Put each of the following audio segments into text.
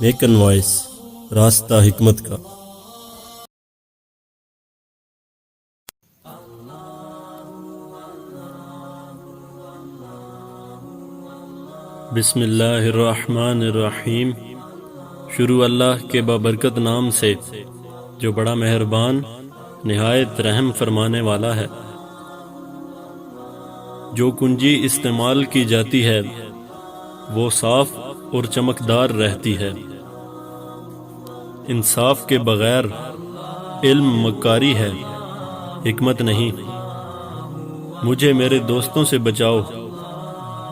نیکن voice راستہ حکمت کا۔ بسم اللہ الرحمن الرحیم۔ شروع اللہ کے بابرکت نام سے جو بڑا مہربان نہایت رحم فرمانے والا ہے۔ جو کنجی استعمال کی جاتی ہے وہ صاف اور چمکدار رہتی ہے۔ انصاف کے بغیر علم مکاری ہے، حکمت نہیں۔ مجھے میرے دوستوں سے بچاؤ،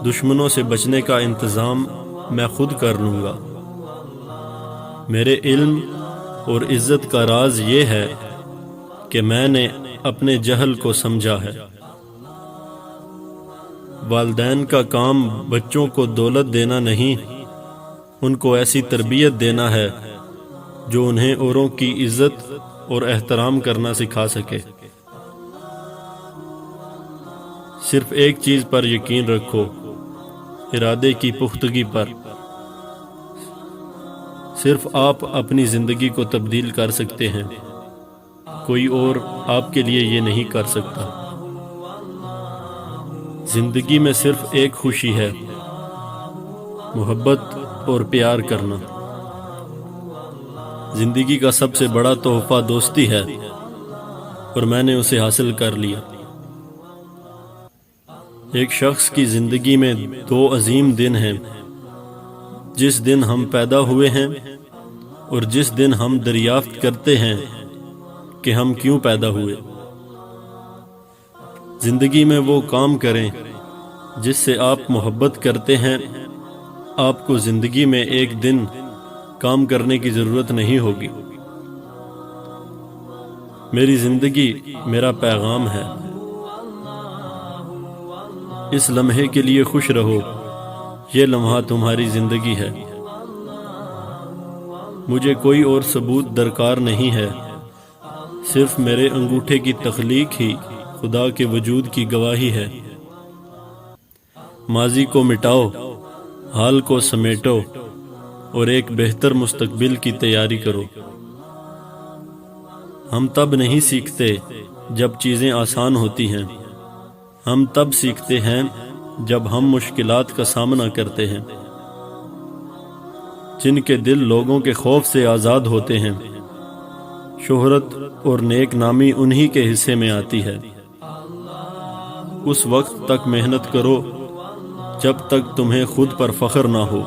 دشمنوں سے بچنے کا انتظام میں خود کر لوں گا۔ میرے علم اور عزت کا راز یہ ہے کہ میں نے اپنے جہل کو سمجھا ہے۔ والدین کا کام بچوں کو دولت دینا نہیں، ان کو ایسی تربیت دینا ہے جو انہیں اوروں کی عزت اور احترام کرنا سکھا سکے۔ صرف ایک چیز پر یقین رکھو، ارادے کی پختگی پر۔ صرف آپ اپنی زندگی کو تبدیل کر سکتے ہیں، کوئی اور آپ کے لیے یہ نہیں کر سکتا۔ زندگی میں صرف ایک خوشی ہے، محبت اور پیار کرنا۔ زندگی کا سب سے بڑا تحفہ دوستی ہے، اور میں نے اسے حاصل کر لیا۔ ایک شخص کی زندگی میں دو عظیم دن ہیں، جس دن ہم پیدا ہوئے ہیں اور جس دن ہم دریافت کرتے ہیں کہ ہم کیوں پیدا ہوئے۔ زندگی میں وہ کام کریں جس سے آپ محبت کرتے ہیں۔ آپ کو زندگی میں ایک دن کام کرنے کی ضرورت نہیں ہوگی۔ میری زندگی میرا پیغام ہے۔ اس لمحے کے لیے خوش رہو، یہ لمحہ تمہاری زندگی ہے۔ مجھے کوئی اور ثبوت درکار نہیں ہے، صرف میرے انگوٹھے کی تخلیق ہی خدا کے وجود کی گواہی ہے۔ ماضی کو مٹاؤ، حال کو سمیٹو اور ایک بہتر مستقبل کی تیاری کرو۔ ہم تب نہیں سیکھتے جب چیزیں آسان ہوتی ہیں، ہم تب سیکھتے ہیں جب ہم مشکلات کا سامنا کرتے ہیں۔ جن کے دل لوگوں کے خوف سے آزاد ہوتے ہیں، شہرت اور نیک نامی انہی کے حصے میں آتی ہے۔ اس وقت تک محنت کرو جب تک تمہیں خود پر فخر نہ ہو۔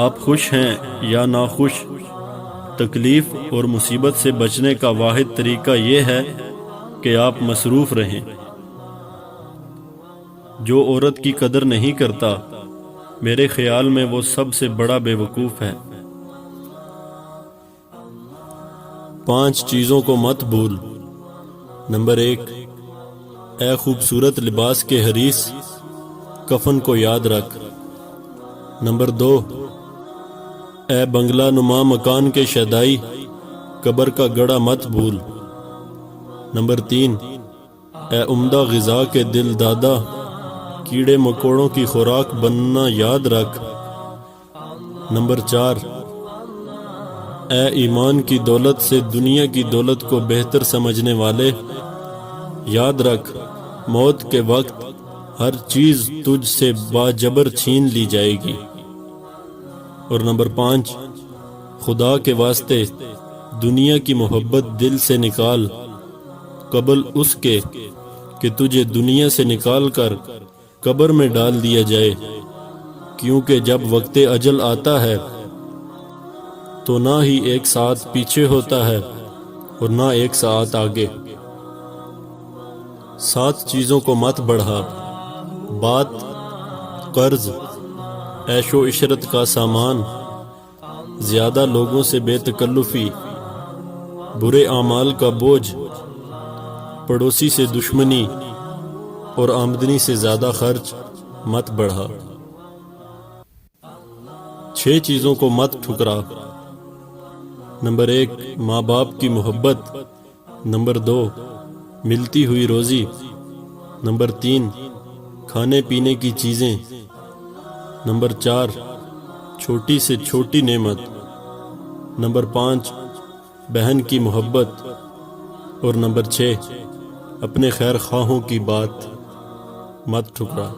آپ خوش ہیں یا ناخوش، تکلیف اور مصیبت سے بچنے کا واحد طریقہ یہ ہے کہ آپ مصروف رہیں۔ جو عورت کی قدر نہیں کرتا، میرے خیال میں وہ سب سے بڑا بے وقوف ہے۔ 5 چیزوں کو مت بھول۔ نمبر 1، اے خوبصورت لباس کے حریص، کفن کو یاد رکھ۔ نمبر 2، اے بنگلہ نما مکان کے شیدائی، قبر کا گڑھا مت بھول۔ نمبر 3، اے عمدہ غذا کے دل دادا، کیڑے مکوڑوں کی خوراک بننا یاد رکھ۔ نمبر 4، اے ایمان کی دولت سے دنیا کی دولت کو بہتر سمجھنے والے، یاد رکھ موت کے وقت ہر چیز تجھ سے باجبر چھین لی جائے گی۔ اور نمبر 5، خدا کے واسطے دنیا کی محبت دل سے نکال، قبل اس کے کہ تجھے دنیا سے نکال کر قبر میں ڈال دیا جائے، کیونکہ جب وقت اجل آتا ہے تو نہ ہی ایک ساتھ پیچھے ہوتا ہے اور نہ ایک ساتھ آگے۔ 7 چیزوں کو مت بڑھا۔ بات، قرض، عیش و عشرت کا سامان، زیادہ لوگوں سے بے تکلفی، برے اعمال کا بوجھ، پڑوسی سے دشمنی اور آمدنی سے زیادہ خرچ مت بڑھا۔ 6 چیزوں کو مت ٹھکرا۔ نمبر 1، ماں باپ کی محبت۔ نمبر 2، ملتی ہوئی روزی۔ نمبر 3، کھانے پینے کی چیزیں۔ نمبر 4، چھوٹی سے چھوٹی نعمت۔ نمبر 5 بہن کی محبت۔ اور نمبر 6 اپنے خیر خواہوں کی بات مت ٹھکرا۔